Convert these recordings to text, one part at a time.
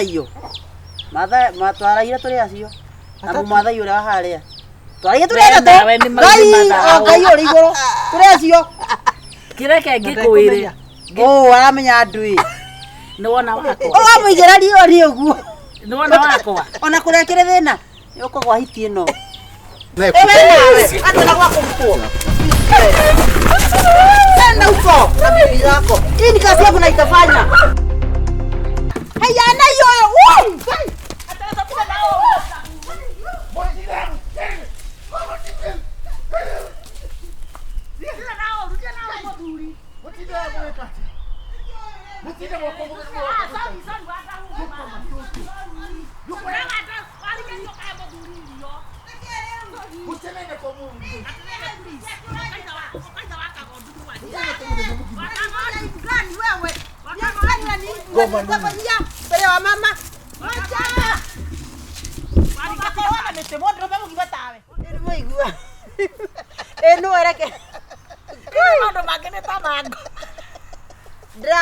iyo matwara ira turi acio na mumathai uri haria twaragia turi gatatu ngai uri iguru turi acio kireke ngikuire aramenya ndui ni wona wakwa muigera rio ri uguo ni wona wakwa ona kurekere thina yuko gwa hiti ino atana gwako mkuu nenda huko na bibi yako hii ni kazi yako na itafanya haya na hiyo ataweza kula nao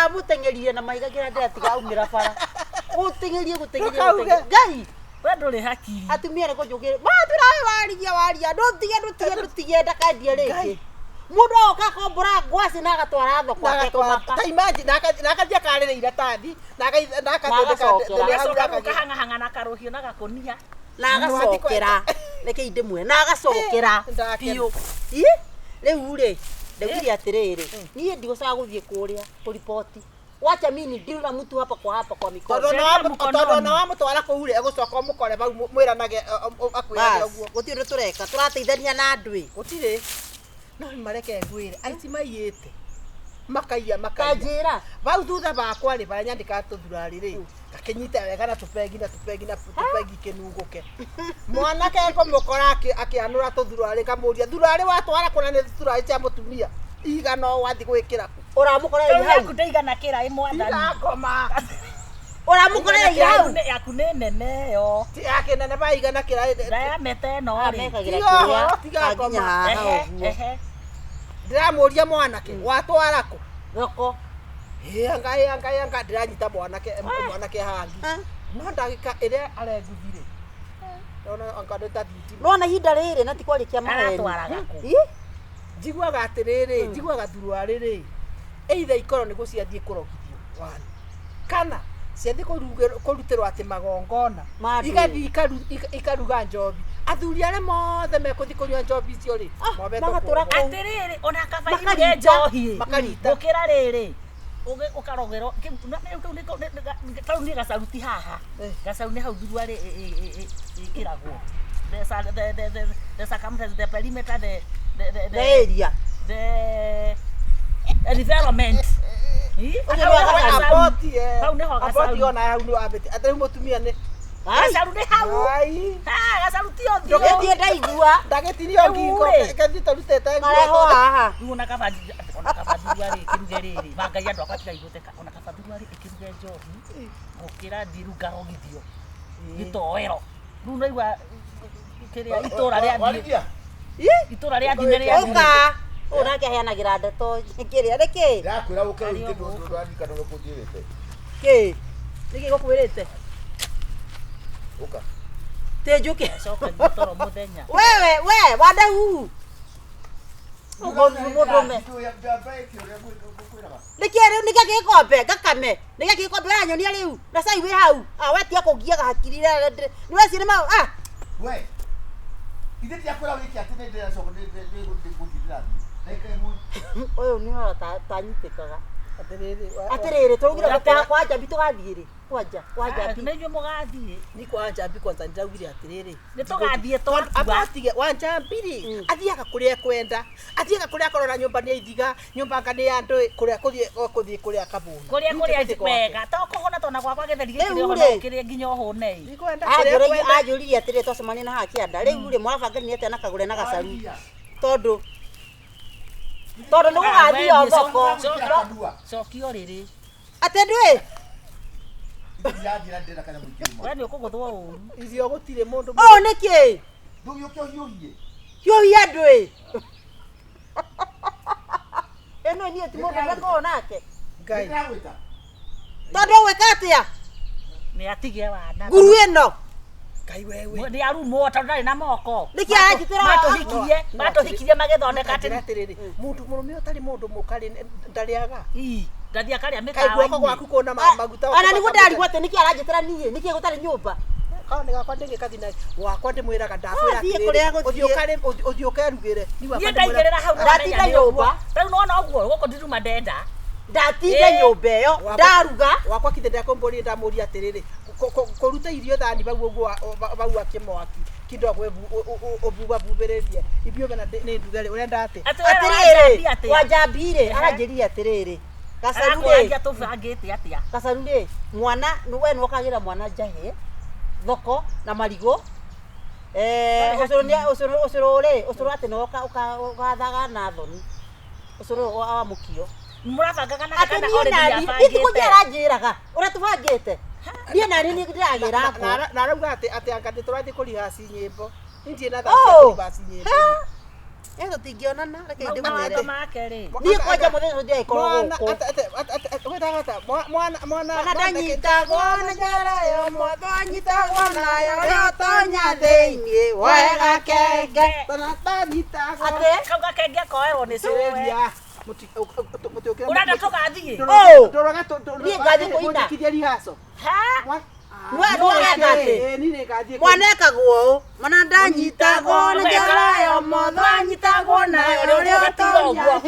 mutengerie na maiga kira ndatiga aumira bara utengerie ngai we nduri hakiri atumia reko njugire turawe waria ndutige ndakandie riki mundu oka kombora ngwasi na agatwara thoko ta imagine nakathia karĩrĩire tathi kahanga na karuhio na gakonia na agacokera reke indimwe na agacokera biu riu ri ndegire atiriri nie ndigũcaga gũthiĩ kũrĩa kũripoti wacha mimi ndira mtu hapa kwa mikono tondũ na wamũtwara kũu rĩ egũcoka mũkore bau mwĩranage akwĩra ũguo gũtirĩ tureka tũrateithania na ndui gũtirĩ no mareke ngwĩre aici maiyĩte makaiya kanjĩra bau thutha bakwa rĩ bara nyandĩka tũthurarĩ rĩ gakinyita wega na tũpengi kĩnunguke mwanake ngũmũkora akĩanũra tũthurarĩ ngamũria thurarĩ watwara kũna nĩ thurarĩ cia mũtumia igana wathi gwĩkĩra ũramũkorera hau ndeigana kĩra ĩmwathani ngoma ũramũkorera hau yaku nĩ nene yo ti yake nene baigana kĩra ndayamete no mekagira kĩrĩa tiga ngoma ndĩramũria mwanake watwara kũ thoko anga ndĩranyita mwanake hangi no ndagĩka ĩrĩa arenguthire ona anga ndĩtathiti nona ihinda rĩrĩ na tikwarĩkia maheni njiguaga atĩrĩrĩ njiguaga thurwarĩ rĩ either ikorwo nĩ gũciathiĩ kũrogithio wana kana ciathiĩ kũrutĩrwo atĩ magongona igathiĩ ikaruga njobi athuri arĩa mothe mekũthiĩ kũnyua njobi icio rĩ atĩrĩrĩ ona kabaire njohi gũkĩra rĩrĩ ukarogerwo tau nĩ gacaruti haha gacaru nĩ hau thurwarĩ ĩkĩragwo the circumference, the perimeter, the area, the environment. Aboti ona hau nĩ wabĩte atari mũtumia nĩ gacaru nĩ hau gacaru ti othe ndĩthiĩ ndaigua ndagĩtirio ngingo kathi tũrutĩte mareho haha ona kabadurwarĩ ĩkĩruge rĩrĩ mangai andũ akwa tigaigũte ona kabadurwarĩ ĩkĩruge njohi gũkĩra thiru ngarogithio gĩtoero rĩu naigua kĩrĩa itũra rĩa Warigia itũra rĩa Ndine rĩa oka onake aheanagira ndeto kĩrĩa nĩkĩ ndakwĩra ũke ũrute ndũndũ ndwandika no gũkũnjĩrĩte kĩ nĩkĩ gũkwĩrĩte ũka te njuke coka gĩtoro mũthenya we Wandahuhu mũndũme nĩkĩ rĩu nĩkĩ gĩkombe ngakame nĩkĩ gĩkombe wanyonia rĩu na cai wĩ hau wetia kũngiaga hakiri nĩ wecire mau we ithĩ tiakwĩra wĩke atĩ nĩ ndĩracoka nĩgũthirĩra ũyũ nĩ tanyitĩkaga atĩrĩrĩ tũrugire kwa njambi tũgathiĩ rĩ kwa njambi nĩnyuĩ mũgathiĩ ni kwa njambi kwanza nĩndaugire atĩrĩrĩ nĩtũgathiĩ abatige wa njambi rĩ athiaga kũrĩa ekwenda athiaga kũrĩa akorora nyũmba nĩ ithiga nyũmba nga nĩ ya andũ kũrĩa kũrĩa kabũni kũrĩa wega to kũhona tona gwakwa gĩtheri gĩkĩrĩa nginya ũhũne anjũririe atĩrĩrĩ twacemania na haha kĩanda rĩu rĩ mũrabangania atĩa na kagũre na gacaru tondũ nĩ gũgathiĩ o thoko cokio rĩrĩ atĩ ndũĩ we nĩ ũkũgũthwo ũru icio gũtirĩ mũndũ nĩkĩ hiũhia ndũĩ ĩno niĩ ti mũndũ mekoo nake Ngai tondũ gwĩka atĩa Nĩ atigie wana. Nguru ĩno. Kai wewe. Nĩ arumwo tondũ ndarĩ na moko. Nĩkĩ arajitĩra matũhikirie magĩthondeka atĩrĩrĩ. Mũndũ mũrũme ũtarĩ mũndũ mũkarĩ ndarĩaga. Ndathi akarĩa Kai mĩkawa-inĩ. guoko gwaku kuona maguta. Ana nĩguo ndarigwo atĩ nĩkĩ arajitĩra niĩ nĩkĩ gũtarĩ nyũmba. Kaone gakwa ndĩngĩkathi na wakwa ndĩmwĩraga ndakwĩra ũthiĩ ũkerugĩre. Niĩ ndaingĩrĩra hau ndatinda nyũmba. Rĩu nona ũguo gũkũ ndiruma ndenda. Ndatinda nyũmba ĩyo ndaruga. Wakwa kithe ndakombori ndamũria atĩrĩrĩ kũruta irio thani bau akĩmwaki kidogo obubabubĩrĩrie ithuĩ na nĩ ndugare ũrĩa ndate atĩrĩrĩ wanjambire aranjĩrire atĩrĩrĩ Gacarurĩ tũbangĩte atĩa Gacarurĩ mwana we nĩ ũkagĩra mwana njahĩ thoko na marigũ ũcũrũ atĩ nĩ ũgathaga na thoni ũcũrũ wa mũkio mũrabangaga na kana already ituko aranjĩraga ũrĩa tũbangĩte niĩ nani nĩ ndĩragĩra ngo na rauga atĩ anga ndĩtũrathiĩ kũrihaci nyĩmbo niĩ na kũrihaci nyĩmbo tũtingĩonana reke ndĩmwĩre niĩ kwanja mũthenya ũcio ndĩagĩkorwo gũkũ mwana ndanyitagwo na njara yo motho anyitagwo nayo rĩotonya thĩinĩ wega kenge ndanyitagwo kau gakenge koerwo nĩ cũwe ũrenda tũgathiĩ niĩ ngathiĩ kũina kithia rihaco mwana ekagwo mwana ndanyitagwo na njara yo motho anyitagwo nayo rĩotonya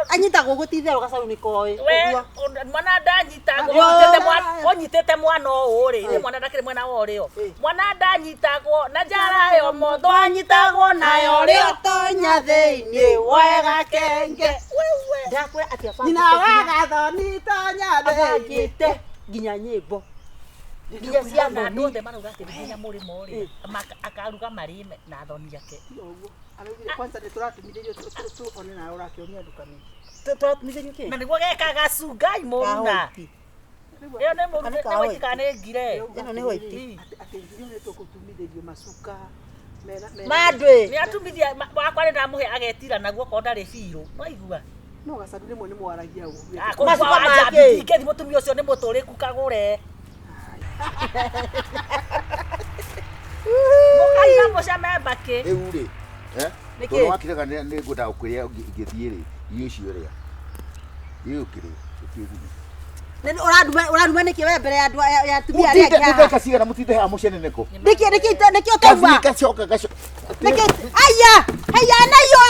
anyitagwo gũtitherwo Gacaru nĩ koĩ mwana ndanyitagwo ũnyitĩte mwana ũũ rĩ nĩ mwana ndakĩrĩ mwena wa ũrĩo mwana ndanyitagwo na njara yo motho anyitagwo nayo rĩotonya thĩinĩ wega kenge ndakwĩra atĩ nyina wa gathoni tonya thĩinĩ nginya nyĩmbo nginya cia andũ othe marauga atĩ nginya mũrĩmo rĩ akaruga marĩme na thoni yake kwanza nĩtũratumithĩrio tuone nawe ũrakĩonia ndukani tũratumithĩrio kĩ na nĩguo geka gacungai mũna ĩyo nĩ mũrute nĩ waitĩka nĩ ngire ĩno nĩ hwaiti atĩ ngire nĩ tũkũtumithĩrio macuka mandwe nĩ atumithia wakwa nĩ ndamũhe agetira naguo ko ndarĩ biirũ no igua no Gacaru rĩmwe nĩ mwaragia ũguo macuka make ingĩthi mũtumia ũcio nĩ mũtũrĩku kagũre mũkaina mũcame mbakĩ rĩu rĩ tondũ wakiraga nĩ ngwenda gũkwĩra ingĩthiĩ rĩ irio icio rĩa gĩũkĩrĩ ũranduma nĩkĩ we mbere ya andũ ya atumia arĩa angĩ haha ndeka cigana mũtinde haha mũceneneko nĩkĩ ũtauma gacoka nĩkĩ aya nayo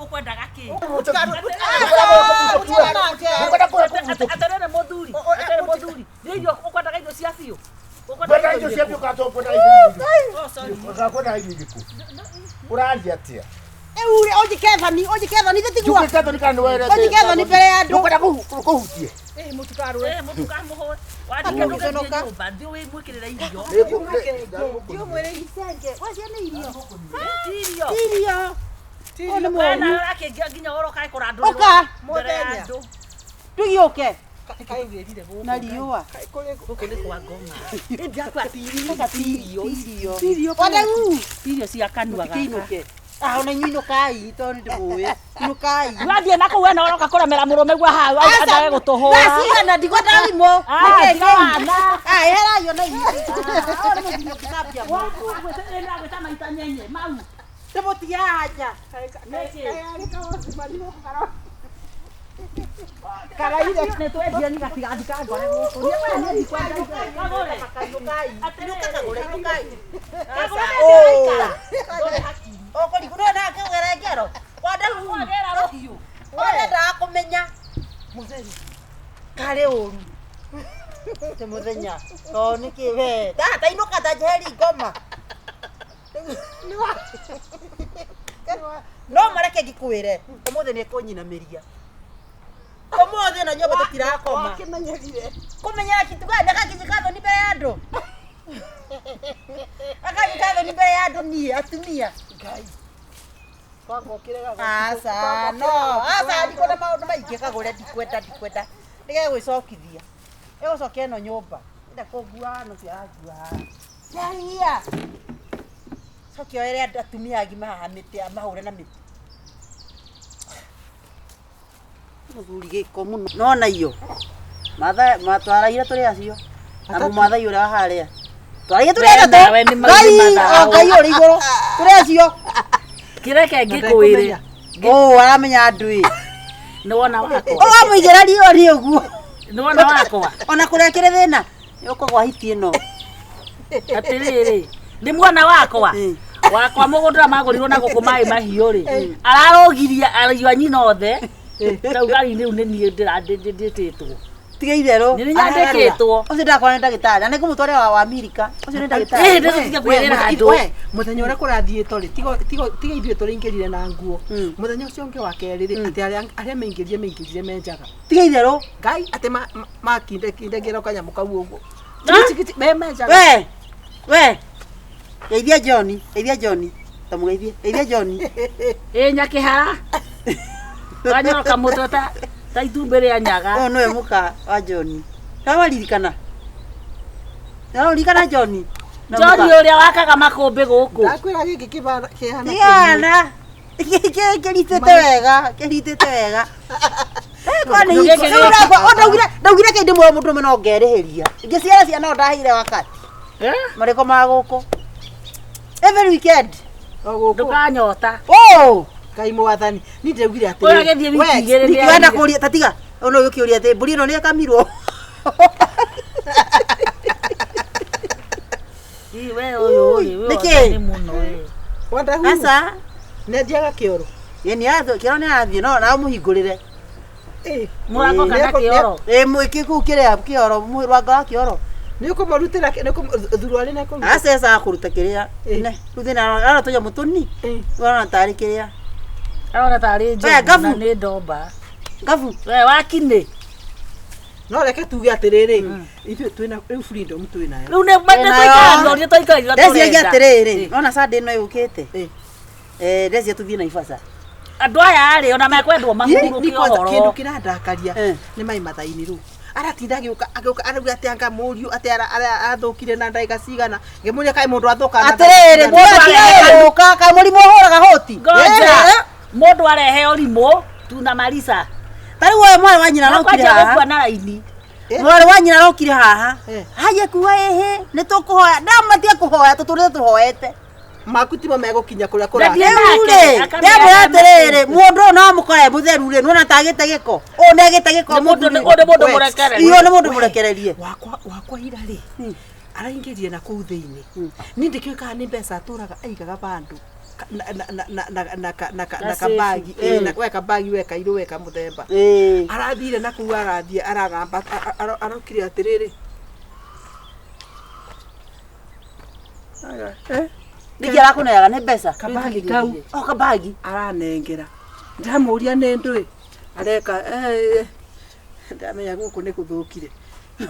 ũkwendaga kĩ mũthuri nĩ irio ũkwendaga irio cia biũ ũrandia atĩa ojikethani thitigua ojikethani mbere ya andũ ũkwenda kũhutie mũtukamũhũe wathike ndũgĩthiĩ nyũmba thiĩ wĩmwĩkĩrĩre irio wena ũrakĩngia nginya ũrokae kũrandũrĩrwo mbere ya andũ tũgĩũke na riũa gũkũ nĩ kwa ngoma irio cia kanua gaka ona nyuinukai tondũ ndĩmũĩ inukai wathiĩ na kũu wena ũroka kũremera mũrũme gwa hau andage gũtũhũra cigana ndiko ndarimũ herayo na gwĩta maita nyenye mau ndĩmũtige haja karaire nĩ twendia ni gatigathika ngore gũkũ ngero Wandahuhu ũrenda kũmenya mũtheri karĩ ũru te muthenya to niki we tata inuka ta jeri ngoma no mareke gikwire umuthe ni kunyinamiria umuthe na nyoba tutirakoma kumenyera kitu gani akakijikatho ni mbere ya andu akajikatho ni mbere ya andu ni atumia ngai asa no asa ndiko na maundu maingi kagure ndikwenda ndige gwicokithia egocokia ino nyumba nda kugua no ciagua yaia cokia ere atumia agima haha miti amahure na miti muthuri giko muno nona iyo matwaraire turi acio na mumathai uri haria twaraire turi acio ngai uri iguru turi acio kireke ngikwire aramenya ndui ni wona wako muigera rio ri uguo ni wona wako ona kurekere thina ukugwa hiti ino atiriri ndi mwana wakwa wakwa mugundura magurirwo na guku mai mahiu ri ararogiria arigwa nyina othe rau gari ni ni ndititwo tiga itherũ nĩ nyandĩkĩtwo ũcio ndakora nĩ ndagĩtarĩ na nĩ kũmũtwarĩra wa Amerika ũcio nĩ ndagĩtarĩ ndĩrũtige kwĩrĩra andũ mũthenya ũrĩa kũrathiĩtwo rĩ tiga ithuĩ tũrĩingĩrire na nguo mũthenya ũcio ũngĩ wa kerĩ rĩ atĩ arĩa maingĩrire menjaga tiga itherũ ngai atĩ makindagĩra kanyamũ kau ũguo menjaga we geithia John tamũgeithie geithia John nyakĩhara wanyoroka mũtwe ta itumbĩ rĩa nyaga nĩwe mũka wa John ndawaririkana John ũrĩa wakaga makũmbĩ gũkũ ndakwĩra gĩkĩ kĩhana kĩhana kĩritĩte wega ndaugire kĩndĩ muoyo mũndũ ũmwe no ngerĩhĩria ingĩciara ciana ndahire wakati marĩko ma gũkũ every weekend ndũkanyota Ngai mwathani ni ndegire atĩ oya gĩthiĩ wiki igĩrĩ nĩ kwenda kũria tatiga ono yũkĩũria atĩ mbũri ĩno nĩ ĩkamirwo we ũyũ nĩ mũno Wandahuhu asa nĩ ndiaga kĩoro kĩoro nĩ arathiĩ no na mũhingũrĩre mũrango kana kĩoro mwĩkĩ kũu kĩrĩa kĩoro rwanga wa kĩoro nĩ ũkũmarutĩra thuru arĩ na kũruta aca kũruta kĩrĩa rĩu thĩna ara tũnyamũ tũni ũrona tarĩ kĩrĩa arona tarĩ njogu na nĩ ndomba ngabu we wakinĩ no reke tuge atĩrĩrĩ ithuĩ twĩna rĩu freedom twĩnayo rĩu nĩ tũikarĩrio tũikarĩrio ndeciagia atĩrĩrĩ nona Sunday ĩno yũkĩte ndecia tũthiĩ Naivasha andũ aya rĩ ona mekwendwo mahurũkie ũhoro kĩndũ kĩrandakaria nĩ mai mathainĩ rĩu aratinda agĩũka arauga atĩ anga mũriũ atĩ arathũkire na ndagĩka cigana ngĩmũria kaĩ mũndũ athũka na atĩrĩrĩ mũndũ kaĩ mũrimũ ũhũraga hũti mũndũ arehe ũrimũ tunamaliza tarĩu we mwarĩ wa nyina arokire haha na raini mwarĩ wa nyina arokire haha haje kuwa nĩ tũkũhoya ndamatia kũhoya tũtũrĩte tũhoete makuti megũkinya kũrĩa kũrathiĩ rĩu rĩ atĩrĩrĩ mũndũ ũyũ no mũkore mũtheru rĩ nĩwona ta agĩte gĩko ũyũ nĩ agĩte gĩko nĩ mũndũ mũrekererie wakwa ira rĩ araingĩrire na kũu thĩinĩ niĩ ndĩkĩũkaga nĩ mbeca atũraga aigaga bandũ na kabagi we kabagi we kairũ we kamũthemba arathire na kũu arathiĩ araramba arokire atĩrĩrĩ nĩkĩ arakũneaga nĩ mbeca kabagi kau kabagi aranengera ndamũria nĩ ndũĩ areka ndamenya gũkũ nĩ gũthũkire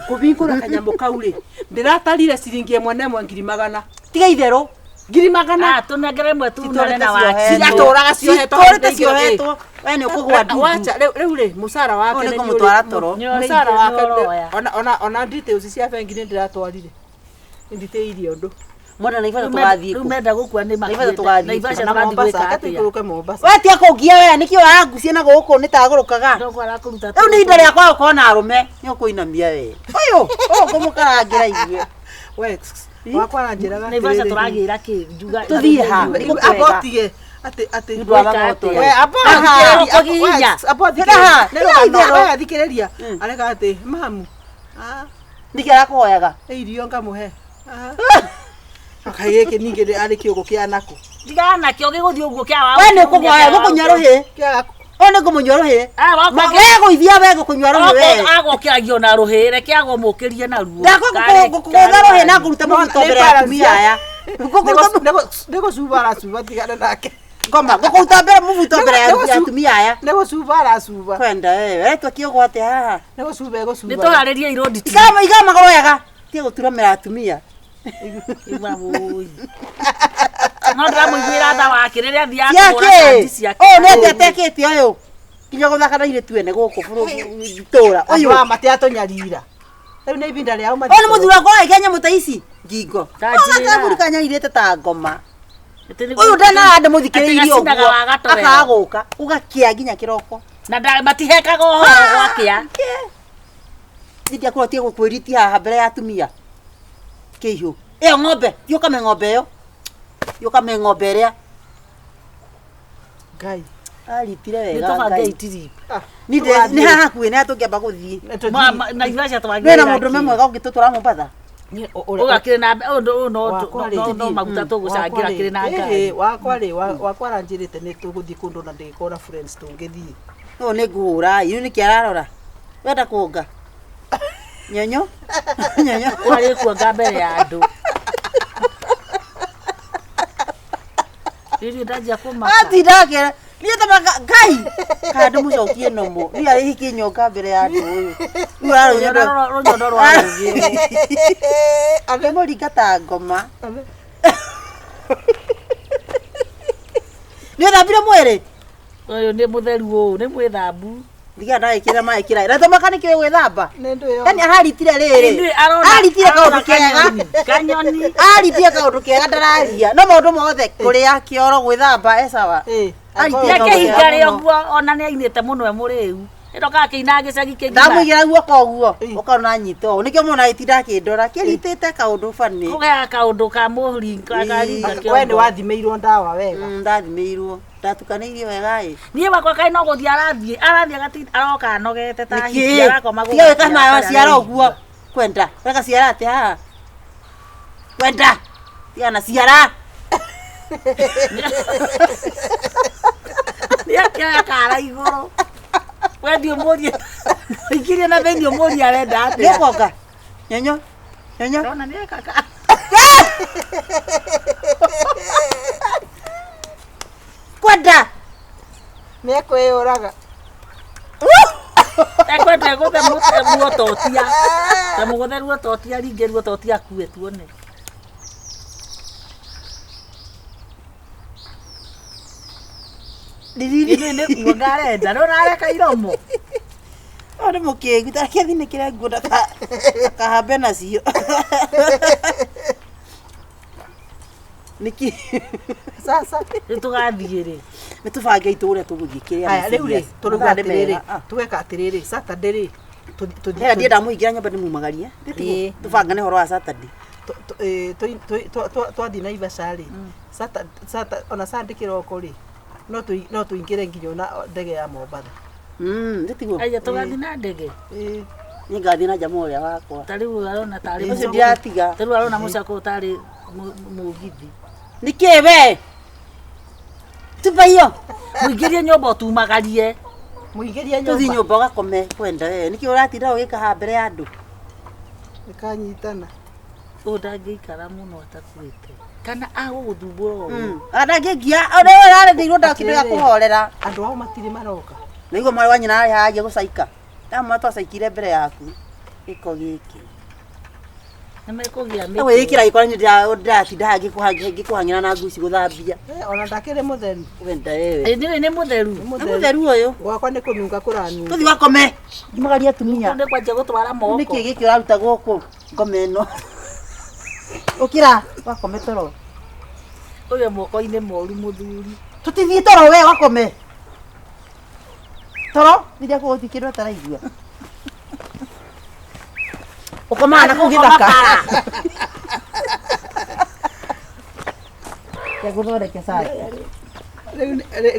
kũbingũra kanyamũ kau rĩ ndĩratarire ciringi 1,200 tiga itherũ 200 tũnengere imwe tunare na waci ciatũraga ciohetwo we nĩ ũkũgwa ndundu wacha rĩu rĩ mũcara wake nĩ kũmũtwara toro mũcara wake ona details cia bengi nĩ ndĩratwarire nditĩirie ũndũ mwana Naivasha tũgathiĩ rĩu menda gũkua nĩ Naivasha tũgathiĩ gwĩka atĩikũrũke Mombasa we tia kũngia we nĩkĩo arangucia na gũkũ nĩtagũrũkaga rĩu nĩ ihinda rĩakwa gũkorwo na arũme nĩ ũkũinamia we ũyũ kũmũkarangĩra ithuĩ we wakwa aranjĩraga Naivasha tũragĩra kĩ njuga tũthiĩ ha abotige athikĩrĩria areka atĩ mamu nĩkĩ arakũhoyaga irio ngamũhe akaye gĩkĩ ningĩ arĩ kĩũgũ kĩa nako ndigana kĩo gĩgũthiĩ ũguo kĩa wa we nĩ ũkũhoya gũkũnyarũhĩ One ngumunywa ruhi. Magego ithia wego kunywa ruhi we. Agokiragio na ruhi reke agomukirie na ruo. Ndakugutha ruhi na kuruta mubuto mbere ya atumia aya. Nego subara suba tigana nake. Ngoma ngukuruta mbere mubuto mbere ya atumia aya. Nego subara suba. Kwenda wetwa kiogo ate haha. Nego suba ego suba. Nituharirie irondi. Igama goyega. Tie guturamira atumia. Imamu. No ndamuigwira tha wake riria thia kura kandi ciake. Nete atekete uyu. Kinya guthaka na ire tuene guku buru tora. Uyu wa mate atonyarira. Riu ni ibinda ria uma. Oni muthura kwa Kenya mutaici. Ngingo. Ona buru kanya irete ta ngoma. Uyu ndana ande muthikiririe uguo. Akaguka ugakia nginya kiroko. Na matihekaga uhoro gwakia. Ndikia kurotie gukwiritia haha mbere ya atumia. Kihiu. Iyo ng'ombe, yo kame ng'ombe yo. Yo kame ng'ombe ria. Ngai. Aritire wega. Nitubanga itiri. Ni haha kuine atungiamba guthii. Na ivasha twangira. Wena mundu memwega ungitutura Mombasa. Ugakire na no maguta tugucangira kire na ngai. Wakwa ranjirite ni tuguthii kundu na ndikora friends tungithii. No ni nguhura, yu ni kiararora. Wenda kuonga. Nyonyo. Nyonyo. Wari kuonga mbere ya andu. Riri ndajia kumaka. Ati ndakira. Ni tamaka ngai. Kandu mucokie nomo. Ni ari hiki nyoka mbere ya andu uyu. Ni Ronyondo rwarugire. Ave morigata ngoma. Ni thambire mwiri. Uyu ni mutheru uyu ni mwithambu. Ndiga ndagikira mai kira. Na tomaka ni kiwe gwithamba. Nendo yo. Yani aharitire riri. Aharitire kaundu kega. Kanyoni. Aharitire kaundu kega ndararia. No maundu mothe kuria kioro gwithamba esawa. Aritire kehinga rio guo ona ni ainite muno e muriu. Ndoka kiina gicagi kingi. Ndamuigira guoko guo. Ukona nyito. Nikio mona itinda kindora kiritite kaundu fani. Kuga kaundu ka muhuri karinga kio. We ni wathimeirwo ndawa wega. Ndathimeirwo. Ndatukanirio wega i. Nie bakwa kai no guthia arathie agati aroka anogete ta hiti arakoma guo. Tiwe kama waciara guo. Kwenda. Weka ciara ate haha. Kwenda. Tiana ciara. Nia kia kara iguru. Wendi umurie. Ikiria na vendi umurie arenda ate. Ni kuonga. Nyonyo. Nyonyo. Rona ni kaka. Kwenda. Ni ekwiyuraga. Ekwenda guthe muototia. Na muguthe ruototia ringe ruototia kuwe tuone. Didi ni kuongare nda no nareka iromo. Ore mukingu takia thine kire nguda ka habe nacio. Niki Sasa nitugathie ri. Nitubange iture tuguthie kiria. Aya riu ri turuga atiriri. Tugeka atiriri Saturday ri. Hera ndienda muigira nyumba ni mumagarie. Tubangane horo wa Saturday. Twathi na Ivasha ri. Saturday ona Sunday kiroko ri. No tuingire nginya na ndege ya Mombasa. Nditiguo. Aya tugathi na ndege. Ni ngathi na jamu uria wakwa. Tariu arona tari. Ucio ndiratiga. Tariu arona mucako tari mugithi. Nikiwe. Tubayo. Muingirie nyumba tumagarie. Muingirie nyumba. Tuthi nyumba gakome kwenda niki uratinda ugika ha mbere ya andu. Nikanyitana. Ndangikara muno atakuite. Kana aguguthumbura Andangigia ore rare ndirwo ndakindo ya kuhorera. Andu ao matiri maroka. Niguo mwari wa nyina ari haje gucaika. Ndamwe twacaikire mbere yaku. Iko giki. Nimekugia mimi. Ewe ikira ikora ndatinda ngikuhang'ira na nguci guthambia. Ona ndakire mutheru. Wenda ewe. Ni mutheru. Mutheru uyu. Gwakwa ni kununga kuranu. Tuthi wakome. Ndimagaria atumia. Nde kwanje gutwara moko. Niki giki uraruta guku ngome ino. Ukira wakome toro. Uyu moko-ini moru muthuri. Tutithie toro we wakome. Toro ndiria kuguthikirwo taraigua. Ukomana kugithaka. Ya guthondeke sai.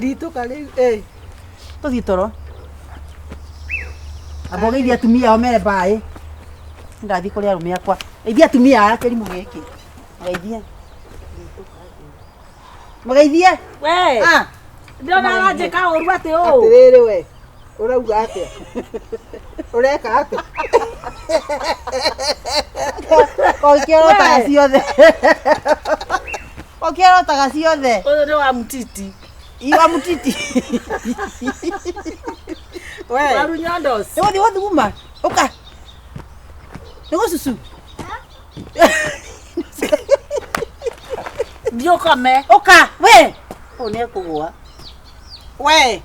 Ritu kali Tuthi toro. Abogeithia atumia o mere bae. Ndathi kuria rume akwa. Eithia atumia ake rimu giki. Geithia. Magaithia? We. Ndio na aje ka oru ate o. Atiriri we. Urauga atia? Ureka atia? Kokiero tagaciothe. Kokiero tagaciothe. Oyo ndio wa mtiti. Iwa mutiti. We. Waru nyandos. Ndio wadi uma. Oka. Ndio susu. Ndio kame. Oka, we. One kugwa. We.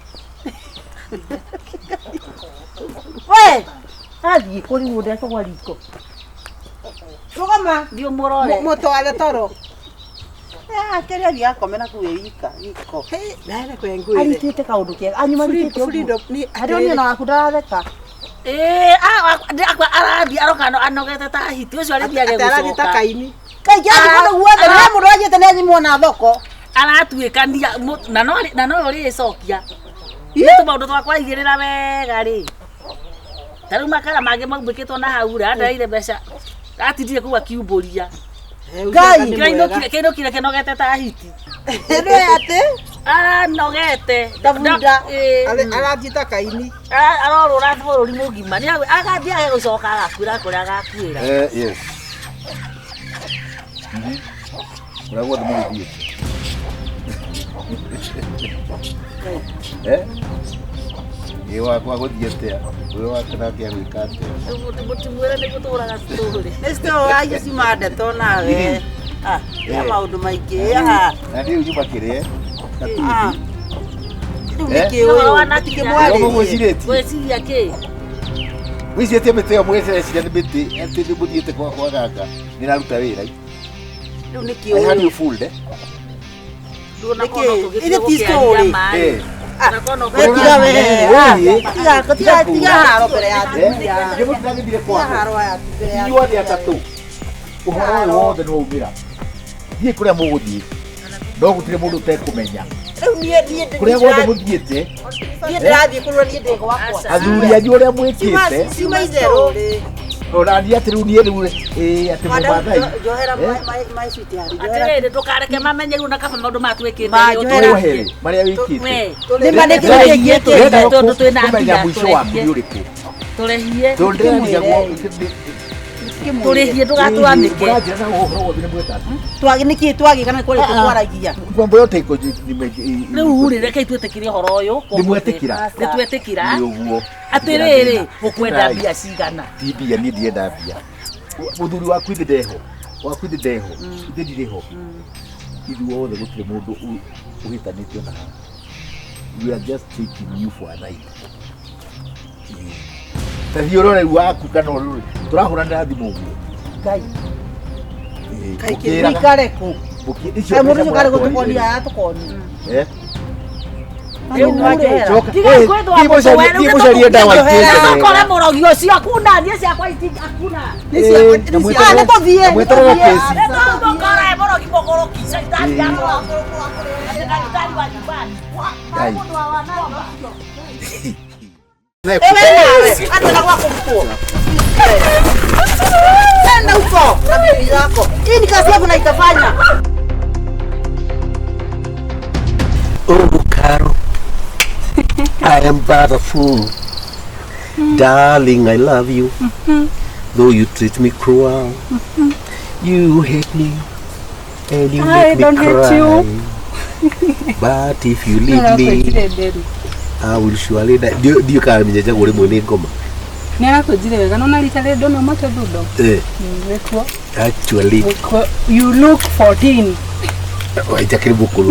We. Athi kuri muda kwa riko. Rugama. Ndio morore. Mutware toro. Keria dia komena kuwika iko. Nane kwengwire. Aritite kaundu kega. Anyuma ritite freedom ni adio na kudaratheka. Akwa arathi arokano anogete ta hiti ucio ari biage gucoka. Atarathi ta kaini. Kaija kono guothe na mundu ajete na nyimo na thoko. Aratuikania na no ri icokia. Ni tumaundu twakwa igirira wega ri. Taru makara mage maubikitwo na haura andaire mbeca. Atindire kuwa kiumburia. Ngai Kino kire kinogete ta hiti. Ndo ate? Nogete. Davunda. Arathita kaini. Arorora bururi mugima. Ni agathia gucoka agakwira kuria agakwira. Yes. Uragwa ndumuthie. Ewa kwa guthiete. Wewe wakana kia wikate. Mutimwira ni guturaga story. Nesto ayo simada to nawe. Ya maundu maingi. Na ndio nyumba kire. Gweciria ki Wicitie mite yo mwecerecia ni miti ati ni muthiete kwa gaka ni naruta wira. Riu ni I had you fooled eh? ndona kono Ile ti story. na kono Tiga we. Tiga haro mbere ya atumia. Ndio mutagithire kwa. Haro ya mbere ya. Inyuothe atatu. Uhoro wothe no umira. Thie kuria muguthie. No gutire mundu utekumenya. Riu nie Kuria guothe muthiete. Nie ndirathie kurwa nie ndego wakwa. Athuri anyu uria mwikite. Sima izero. Urathie ati riu nie riu ati mubathai. Johera my sweet yari. atirire tukareke mamenye riu na kaba maundu matwikite Ohere maria wikite. Nimanekire tondu twina kumenya mwisho waku ni uriku. turehie Tondiragia turehie tugatwanike Urajira na uhoro wothe ni mwetatu. twagi niki twagi kana kuri twaragia. Mambo yote iko riu ri reke itwetekirie horo uyu Nimwetikira. nitwetikira uguo. atiriri ukwenda mbia cigana Tibia ni ndienda mbia. Muthuri waku ithi ndeho. Waku ithi ndeho. Ithi ndireho. Ithu wothe gutire mundu uhitanitio na haha. We are just taking you for a ride. Tathi urore waku kana urore. Turahurana thimu uguo. Ngai. Kaikira. Ikareku. Icio Mundu kare gutukonia atukoni. Eh? kore murogi ucio akuna nie ciakwa akuna Nituthie. ndukore murogi mogoroki caitani ya ndagitari wa nyumbani Anda kwako mkuu. Nenda huko na bibi yako. Hii ni kazi yako na itafanya. Oh, Carol, I am but a fool. Darling, I love you. Though you treat me cruel, you hate me and you make me cry. But if you leave me, I will surely die. Do you call me Jaja Gori Mone Goma? Actually, you look 14.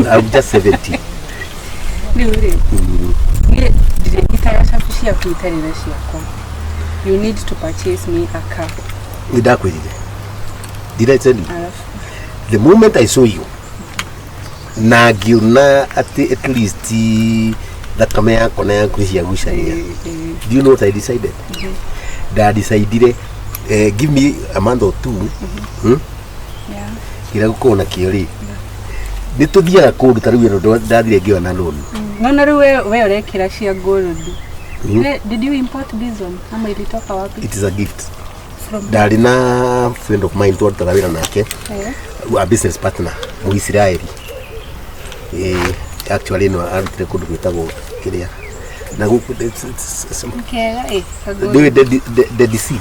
I'm just 17. You need to purchase me a car. Did I tell you? The moment I saw you, Nagiuna at least that Kamea Kona Kushia. Do you know what I decided? That I decided give me a month or two. Kirakona Kiri. Nito dia code Taruino Daddy given alone. No, no, where Kirashia gold. Did you import this one? How many talk about it? It is a gift. Darina, friend of mine, told Taravina Nake, a business partner, Muisraeli. actually no arutire kundu gwitagwo kiria na guku Kega do the sea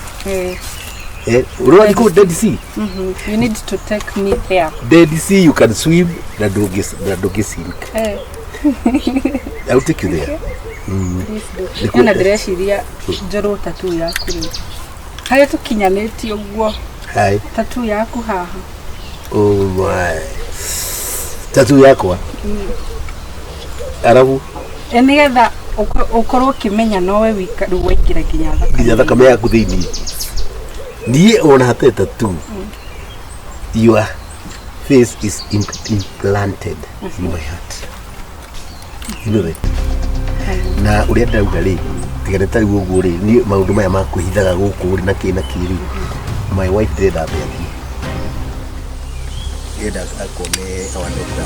urodi Dead Sea. You need to take me there. Dead Sea you can swim na dogi sink. I'll take you there. Yana ndĩreciria njorwo tattoo yaku rĩu. Harĩa tũkinyanĩtie ũguo. Hai. Tattoo yaku haha. Oh my. Tattoo yakwa. Arabu. Nĩgetha ũkorwo ũkĩmenya nowe wika rĩu waingĩra nginya thakame yaku thĩinĩ. Niĩ ona hatarĩ tattoo. Your face is implanted in my heart. You know that? Na uria ndauga ri tigane tari gugu ri ni maundu maya makuhithaga guku ri na kina kiri. My wife did that baby. Yeda akome awandeta.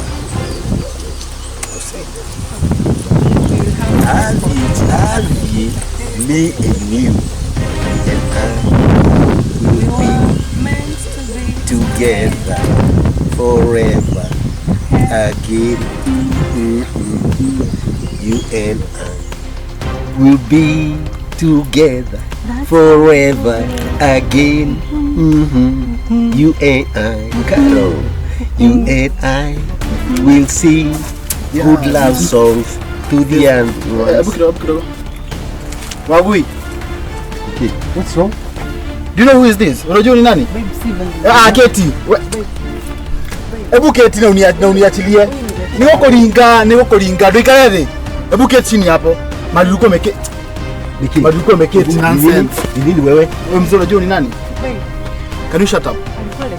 Avi, me and you and I will be meant to be together forever again. You and I will be together forever again. You and I, Carol, you and I will sing good love songs to the end. Wagui. Okay, what's wrong? Do you know who is this? Unajua ni nani? Keti. Ebu keti na uniachilie. Ni wako linga. Ndio ikae. Ebu keti chini hapo. Maluko meketi. Maluko meketi. Nonsense. Nini wewe? Wewe mzee unajua ni nani? Can you shut up?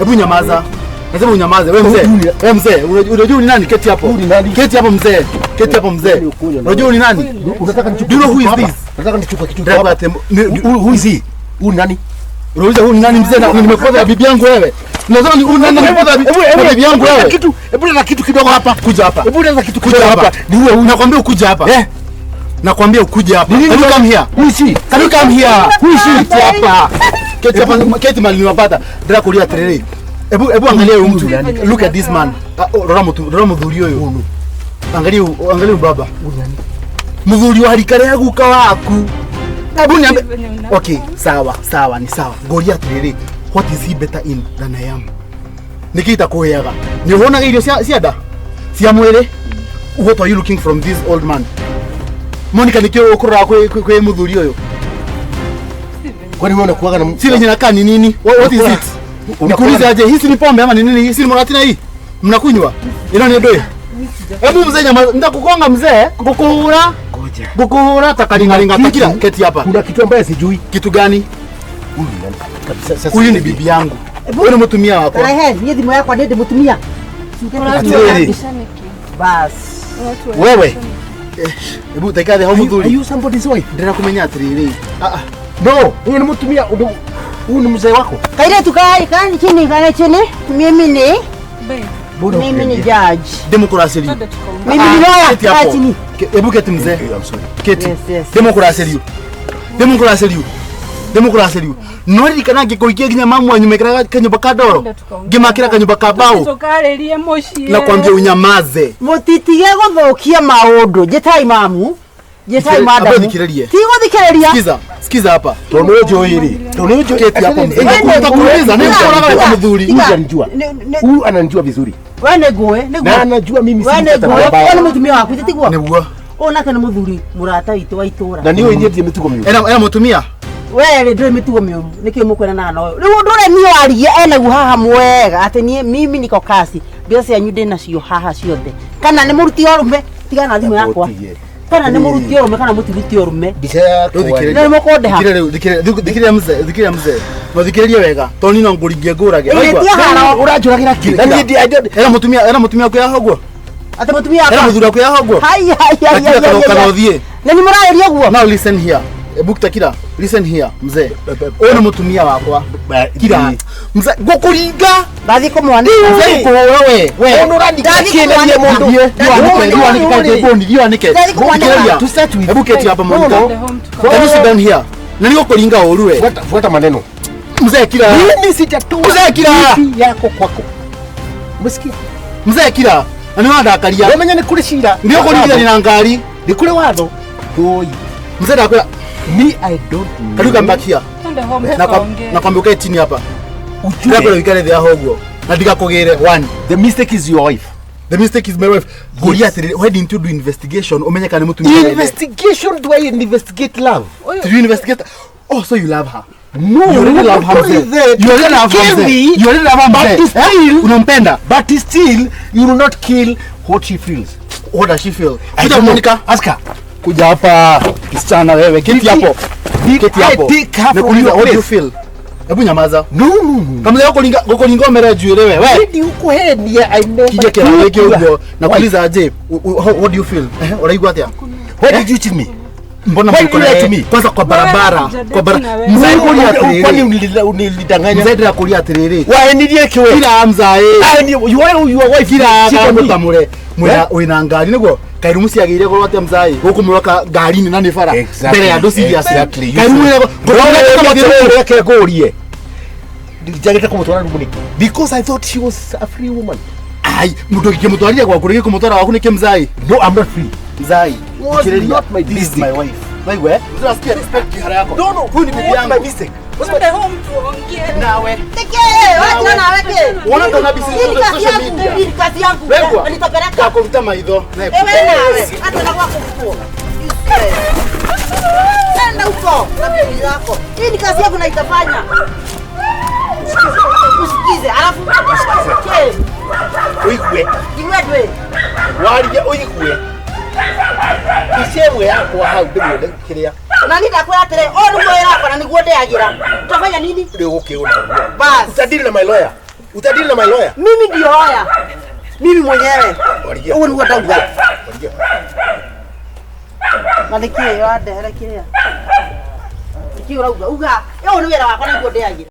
Ebu nyamaza. Nasema unyamaze. Wewe mzee. Wewe mzee. Unajua ni nani? Keti hapo. Keti hapo mzee. Keti hapo mzee. Unajua ni nani? Unataka nichukue? Do you know who is this? Nataka nichukue kitu hapa. Who is he? Who nani? Unauliza huyu nani mzee na nimepoteza bibi yangu wewe. Unasema ni huyu nani nimepoteza bibi yangu wewe. Hebu na kitu kidogo hapa. Kuja hapa. Hebu na kitu kuja hapa. Ni wewe nakwambia ukuje hapa. Nakwambia ukuje hapa. Can you come here? Who is he? Can you come here? Who is he? Keti hapa. Keti hapa. Keti mali niwapata. Ndio kulia terere. Hebu angalia huyu mtu. Look at this man. Rora muthuri huyo. Angalia baba. Muthuri wa harikare yaguka waku. Hebu niambe. Okay, sawa, ni sawa. Goria terere. What is he better in than I am? Nikita kuheaga. Ni unaona irio cia cia mwere. What are you looking from this old man? Monica nikio ukura kwe muthuri huyo. Kwani wewe unakuaga na sile jina kani nini? What is it? Nikuulize aje, hii ni pombe ama ni nini? Hii ni moratina hii? Mnakunywa? Ina ni doe. Hebu mzee nyama nitakukonga mzee, kukuhura. Ngoja. Kukuhura takalingalinga takira keti hapa. Kuna kitu ambaye sijui. Kitu gani? Huyu ni bibi yangu. Wewe ni mtumia wako. Ni dhimu yako ndio mtumia. Bas. Wewe. Hebu takade hao mzuri. Are you somebody's wife? Ndio kumenya atiriri. No, huyu ni mtumia. Huyu ni mzee wako. Kaire tukai kani chini. Mimi ni mimi ni judge. Demokrasia. Mimi ni lawyer chini. Hebu keti mzee. I'm sorry. Keti. Demokrasia. Nori kana ngikuikia ginya mamu anyu mekira kanyumba ka ndoro. Ngimakira kanyumba ka bao. Tukarĩrie mũciĩ. Na kwambia unyamaze. Mutitige guthukia maundu. Jetai mamu. Jetai madam. Abadhikiririe. Tigũthikĩrĩria. Sikiza hapa. Tono joiri. Keti hapo mzee. Nitakuuliza nini unaona kama mdhuri? Huyu ananijua. Huyu ananijua vizuri. Wewe negoe. Na anajua mimi si mtata baba. Wewe ni mtumia wako titigwa. Neguo. Ona kana muthuri murata witu wa itura. Na niwe ndiye mitugo mimi. Ena mutumia. Wewe ndio mitugo mĩũru nĩkĩo mũkwena na noyo rĩu ndũre niĩ waria enagu haha mwega atĩ niĩ mimi niko kasi mbia cianyu ndĩnacio haha ciothe kana nĩ mũruti orume tigana na thimũ yakwa kana nĩ mũruti orume kana mũtiruti orume Mbica yako. nĩ mũkondeha Thikiria mzee mathikiririe wega toni no nguringie ngurage Ũranjũragĩra kĩ? na niĩ ena mutumia kwa hogwo atĩ mũtumia ena akwa muthuri kwa hogwo hai kana uthie na nĩ mũrageria guo now listen here Ebukta kira, listen here, mzee. Ona mutumia wakwa. Kira. Mzee, gokuringa. Ndathi kumwani. Mzee ko wewe. Ono randika kile mundu. Ndio anike. To start with. Ebuketi hapa Monica. Can you sit down here? Na niko kuringa oruwe. Fuata maneno. Mzee kira. Mimi sijatoa. Mzee kira. Yako kwako. Umesikia? Mzee kira. Na nĩ wandakaria. Wamenya nĩ kũrĩ cira. Ndio kũringithania na ngari. Nĩ kũrĩ watho. Oi. Mzee ndakwĩra Me I don't know. kariu kambakia. Na kwambia ukae chini hapa. Ndakwĩra wikare thĩ haha ũguo. Na ndigakũgĩre one. The mistake is your wife. The mistake is my wife. Goria atĩrĩrĩ, why didn't you do investigation? Umenye kana mũtumia. Investigation, do I investigate love? Did you investigate? Oh, so you love her. No, You already love her. You already love her. You already love her. But still, unampenda. But still, you will not kill what she feels. What does she feel? I Kuja don't know. Monica. Ask her. Kuja hapa kisichana wewe. Keti hapo. Keti hapo. Take her from Nakuuliza, your what do you place. feel? Hebu nyamaza. No, no, no. Kama leo gokolinga omera juere wewe. Ready uko head ya I never. Kija kila wiki huko. Nakuuliza aje, what do you feel? Unaigua atia? Why did you cheat me? Mbona Why mko you lie to me? kwanza kwa barabara. Kwa barabara. Mzee kulia Kwani atiriri. unilidanganya? Mzee ndio kulia atiriri. Why nilie kiwe? Kila mzae. You are your wife Kila cheat on me. mutamure. Mwena wina ngari niguo. Kairu ciagire gorwo atia mzae. Guku muroka ngari ni nani bara. Mbere ya ndo serious. Exactly. Kairu mwena Ngoja yake gorie. Dijageta kumutwara rumuni. Because I thought she was a free woman. ai mtu akimtwalia kwa kurege kumtwara wako ni kimzai. No, I'm not free. Mzai. Was not my This is mistake. my wife. Wewe, unasikia respect kihara yako. No, no. Huyu ni bibi What's yangu. my mistake? Nawe. Wacha na weke. Unaona ndo nabii Hii ni kazi yangu. Hii ni kazi yangu. Wekwa. Nitapeleka. Kwa kuvuta maidho. Wewe nawe. Hata na wako huko. Nenda huko. Na bibi yako. Hii ni kazi yangu na itafanya. Usikize. Alafu usikize. Oigwe. Iwedwe. Warigia oigwe. Isemwe yako hau ndimwende kiria. Na nitakwenda atire. O ni mwera hapa na niguo ndeagira. Utafanya nini? Ndio ukiona. Bas. Utadili na my lawyer. Utadili na my lawyer. Mimi ndio haya. Mimi mwenyewe. Warigia. Huo ni wadau. Warigia. Malikia yade, halakia. Ikiwa uga. Yo ni wera wako na niguo ndeagira.